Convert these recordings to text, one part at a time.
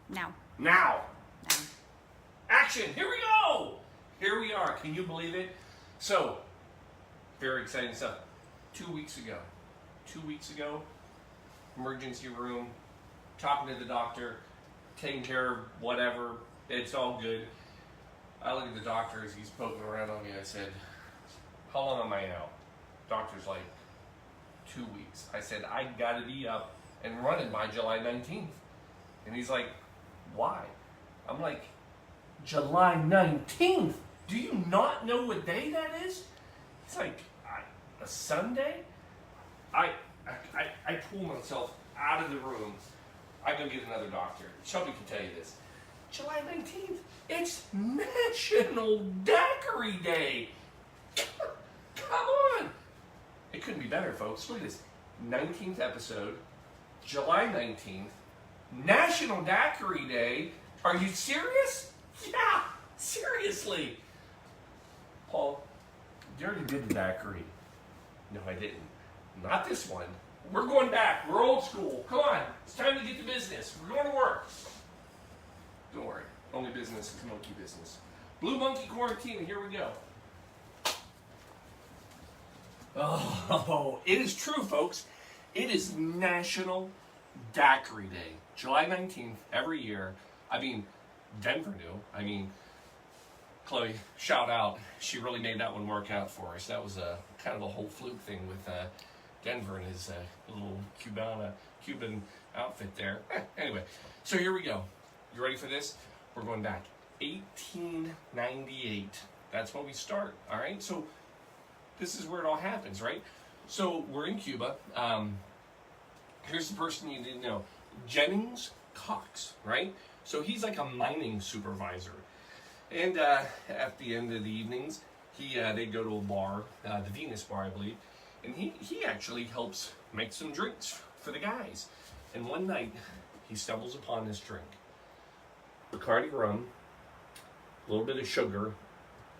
Now. Now. Now. Action. Here we go. Here we are. Can you believe it? So, very exciting stuff. 2 weeks ago, emergency room, talking to the doctor, taking care of whatever. It's all good. I look at the doctor as he's poking around on me. I said, how long am I out? Doctor's like, 2 weeks. I said, I gotta be up and running by July 19th. And he's like, why? I'm like, July 19th? Do you not know what day that is? He's like, a Sunday? I pull myself out of the room. I go get another doctor. Shelby can tell you this. July 19th, it's National Daiquiri Day. Come on. It couldn't be better, folks. Look at this. 19th episode, July 19th, National Daiquiri Day. Are you serious? Yeah, seriously. Paul, you already did the daiquiri. No, I didn't. Not this one. We're going back. We're old school. Come on. It's time to get to business. We're going to work. Don't worry. Only business is monkey business. Blue Monkey Quarantine. Here we go. Oh, it is true, folks. It is National Daiquiri Day. July 19th, every year. I mean, Denver knew. Chloe, shout out. She really made that one work out for us. That was a kind of a whole fluke thing with Denver and his little Cuban outfit there. Anyway, so here we go. You ready for this? We're going back. 1898. That's when we start, all right? So this is where it all happens, right? So we're in Cuba. Here's the person you didn't know. Jennings Cox, right? So he's like a mining supervisor. And at the end of the evenings, they go to a bar, the Venus Bar, I believe, and he actually helps make some drinks for the guys. And one night, he stumbles upon this drink. Bacardi rum, a little bit of sugar,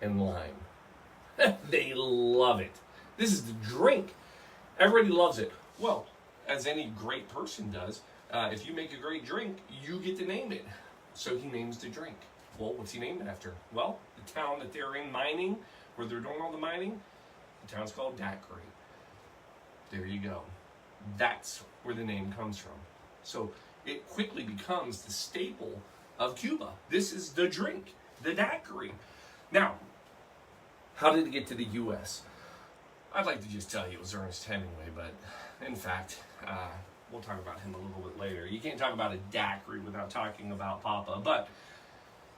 and lime. They love it. This is the drink. Everybody loves it. Well, as any great person does, if you make a great drink, you get to name it. So he names the drink. Well, what's he named after? Well, the town that they're in mining, where they're doing all the mining, the town's called Daiquiri. There you go. That's where the name comes from. So it quickly becomes the staple of Cuba. This is the drink, the daiquiri. Now, how did it get to the U.S.? I'd like to just tell you it was Ernest Hemingway, but in fact, we'll talk about him a little bit later. You can't talk about a daiquiri without talking about Papa, but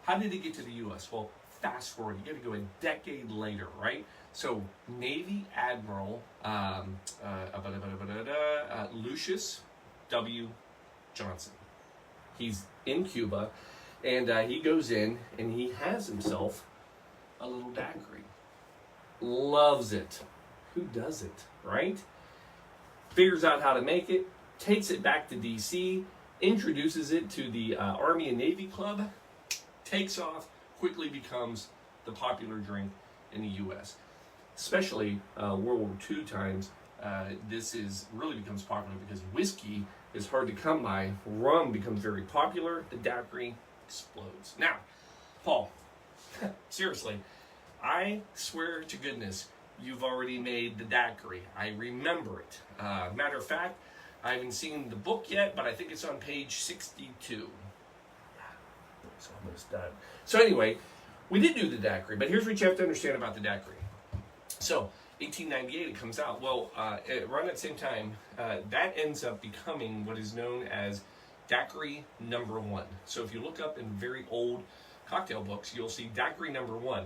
how did it get to the U.S.? Well, fast forward, you got to go a decade later, right? So, Navy Admiral Lucius W. Johnson. He's in Cuba, and he goes in, and he has himself a little daiquiri. Loves it. Who doesn't, right? Figures out how to make it, takes it back to D.C., introduces it to the Army and Navy Club, takes off, quickly becomes the popular drink in the U.S. Especially World War II times, this really becomes popular because whiskey is hard to come by. Rum becomes very popular. The daiquiri explodes. Now, Paul, seriously, I swear to goodness, you've already made the daiquiri. I remember it. Matter of fact, I haven't seen the book yet, but I think it's on page 62. It's almost done. So anyway, we did do the daiquiri, but here's what you have to understand about the daiquiri. So, 1898 it comes out. Well, around that same time, that ends up becoming what is known as Daiquiri number 1. So if you look up in very old cocktail books, you'll see Daiquiri number 1.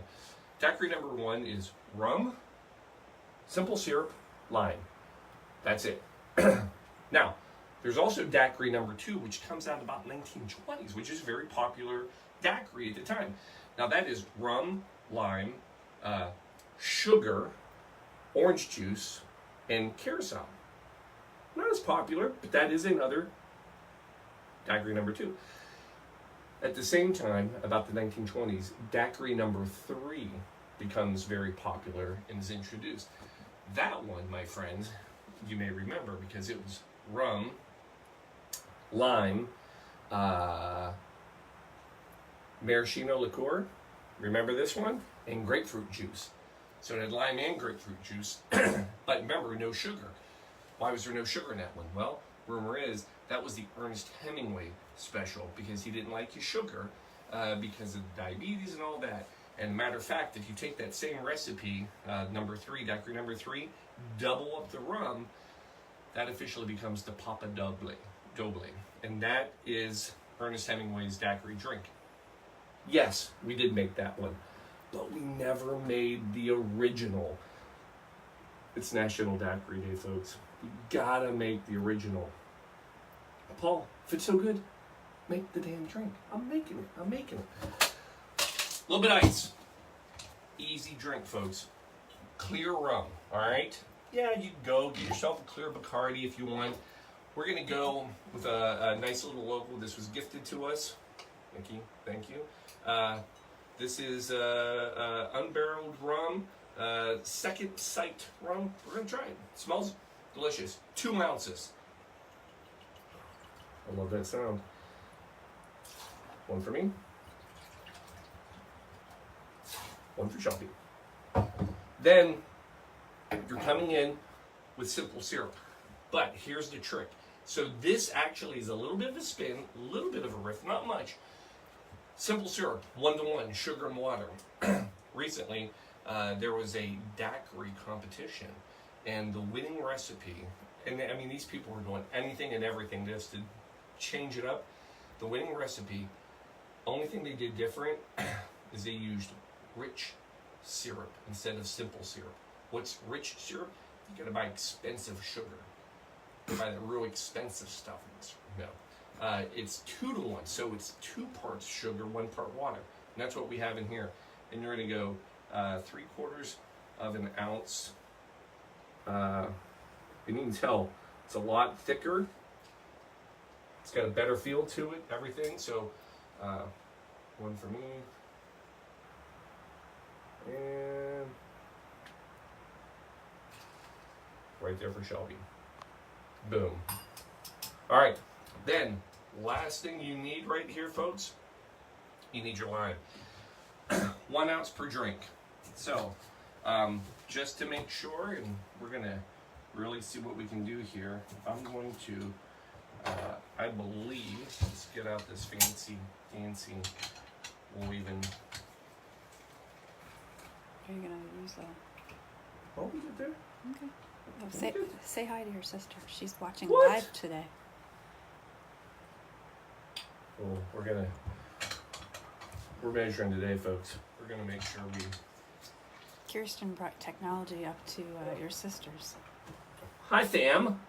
Daiquiri number 1 is rum, simple syrup, lime. That's it. Now, there's also daiquiri number 2, which comes out about 1920s, which is a very popular daiquiri at the time. Now that is rum, lime, sugar, orange juice, and curacao. Not as popular, but that is another daiquiri number 2. At the same time, about the 1920s, daiquiri number 3 becomes very popular and is introduced. That one, my friends, you may remember because it was rum, lime, maraschino liqueur, remember this one? And grapefruit juice. So it had lime and grapefruit juice, but remember, no sugar. Why was there no sugar in that one? Well, rumor is that was the Ernest Hemingway special because he didn't like his sugar because of diabetes and all that. And matter of fact, if you take that same recipe, number 3, daiquiri number 3, double up the rum, that officially becomes the Papa Doble. And that is Ernest Hemingway's daiquiri drink. Yes, we did make that one, but we never made the original. It's National Daiquiri Day, folks. You gotta make the original. Paul, if it's so good, make the damn drink. I'm making it. A little bit of ice. Easy drink, folks. Clear rum, all right? Yeah, you can go get yourself a clear Bacardi if you want. We're gonna go with a nice little local. This was gifted to us. Thank you. This is unbarreled rum, Second Sight rum. We're gonna try it. It smells delicious. 2 ounces. I love that sound. One for me. One for Shelby. Then you're coming in with simple syrup. But here's the trick. So this actually is a little bit of a spin, a little bit of a riff, not much. Simple syrup, 1-to-1, sugar and water. Recently, there was a daiquiri competition, and the winning recipe, and I mean, these people were doing anything and everything just to change it up. The winning recipe, only thing they did different is they used rich syrup instead of simple syrup. What's rich syrup? You gotta buy expensive sugar. You buy the real expensive stuff. It's 2-to-1, so it's 2 parts sugar, 1 part water. And that's what we have in here. And you're gonna go 3/4 of an ounce. You can tell it's a lot thicker. It's got a better feel to it, everything. So 1 for me. And right there for Shelby. Boom. All right, then last thing you need right here, folks, you need your lime. 1 ounce per drink. So just to make sure, and we're gonna really see what we can do here, I'm going to, I believe, let's get out this fancy, we'll even. Are you gonna use that? Oh, we get there? Okay. Oh, say hi to your sister. She's watching What? live today. Well, we're measuring today, folks. We're gonna make sure we. Kirsten brought technology up to your sisters. Hi, fam.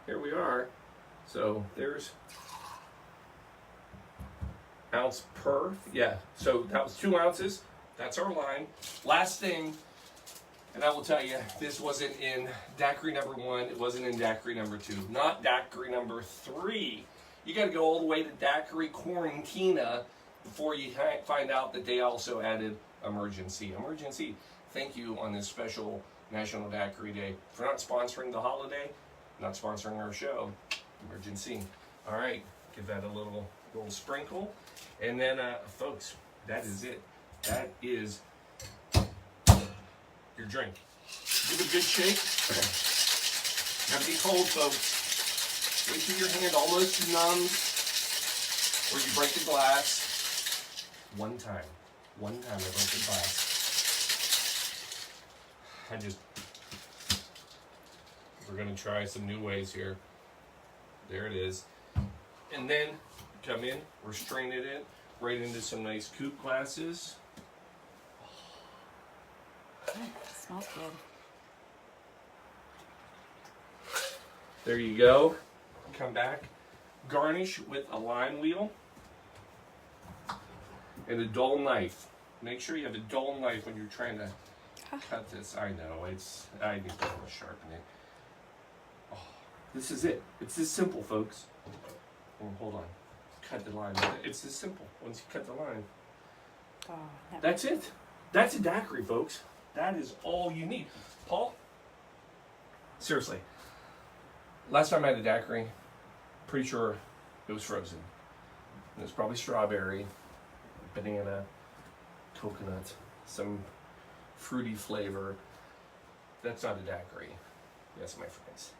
Here we are. So there's ounce per. Yeah. So that was 2 ounces. That's our line. Last thing, and I will tell you, this wasn't in daiquiri number 1. It wasn't in daiquiri number 2. Not daiquiri number 3. You got to go all the way to daiquiri quarantina before you find out that they also added emergency. Emergency. Thank you on this special National Daiquiri Day for not sponsoring the holiday, not sponsoring our show. Emergency. All right, give that a little sprinkle, and then, folks, that is it. That is your drink. Give it a good shake. Gotta be cold, folks. Wait till your hand almost numbs, or you break the glass. One time I broke the glass. We're gonna try some new ways here. There it is. And then come in, we're straining it right into some nice coupe glasses. It smells good. There you go. Come back. Garnish with a lime wheel and a dull knife. Make sure you have a dull knife when you're trying to cut this. I know, I need to sharpen it. Oh, this is it. It's this simple, folks. Oh, hold on. Cut the line. It's this simple. Once you cut the line. Oh, That's it. That's a daiquiri, folks. That is all you need. Paul? Seriously. Last time I had a daiquiri, pretty sure it was frozen. It was probably strawberry. banana, coconut, some fruity flavor. That's not a daiquiri. Yes, my friends.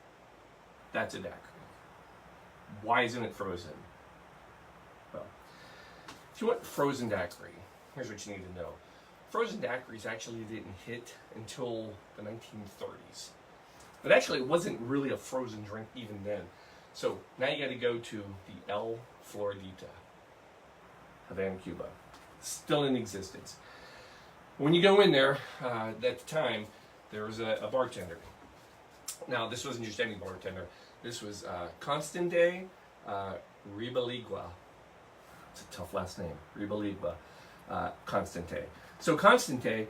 That's a daiquiri. Why isn't it frozen? Well, if you want frozen daiquiri, here's what you need to know. Frozen daiquiris actually didn't hit until the 1930s. But actually, it wasn't really a frozen drink even then. So now you got to go to the El Floridita, Havana, Cuba. Still in existence. When you go in there, at the time, there was a bartender. Now, this wasn't just any bartender. This was Constante Ribaligua. It's a tough last name. Ribaligua. Constante. So Constante,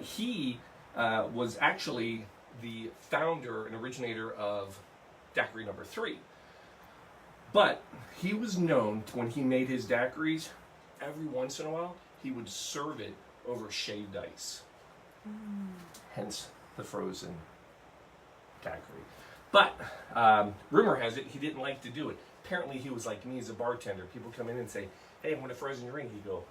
he was actually the founder and originator of daiquiri number 3. But he was known to, when he made his daiquiris, every once in a while, he would serve it over shaved ice. Hence the frozen daiquiri. But rumor has it he didn't like to do it. Apparently he was like me as a bartender. People come in and say, hey, I want a frozen drink. He'd go,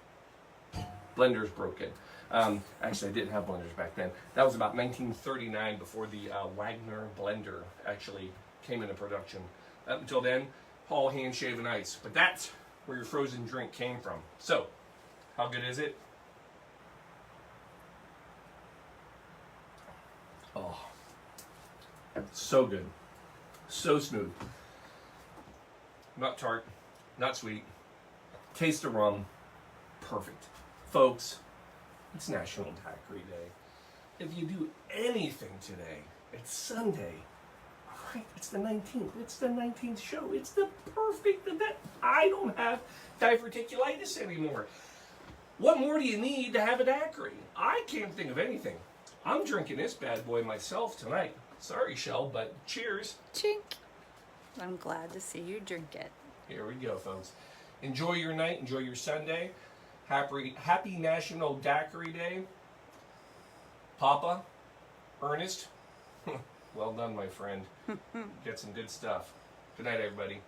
blender's broken. Actually, I didn't have blenders back then. That was about 1939 before the Wagner blender actually came into production. Up until then, all hand shaven ice. But that's where your frozen drink came from. So, how good is it? Oh, so good. So smooth. Not tart, not sweet. Taste of rum. Perfect. Folks, it's National Daiquiri Day. If you do anything today, it's Sunday. All right, it's the 19th. It's the 19th show. It's the perfect event. I don't have diverticulitis anymore. What more do you need to have a daiquiri? I can't think of anything. I'm drinking this bad boy myself tonight. Sorry, Shell, but cheers. Chink. I'm glad to see you drink it. Here we go, folks. Enjoy your night. Enjoy your Sunday. Happy National Daiquiri Day. Papa, Ernest, well done, my friend. Get some good stuff. Good night, everybody.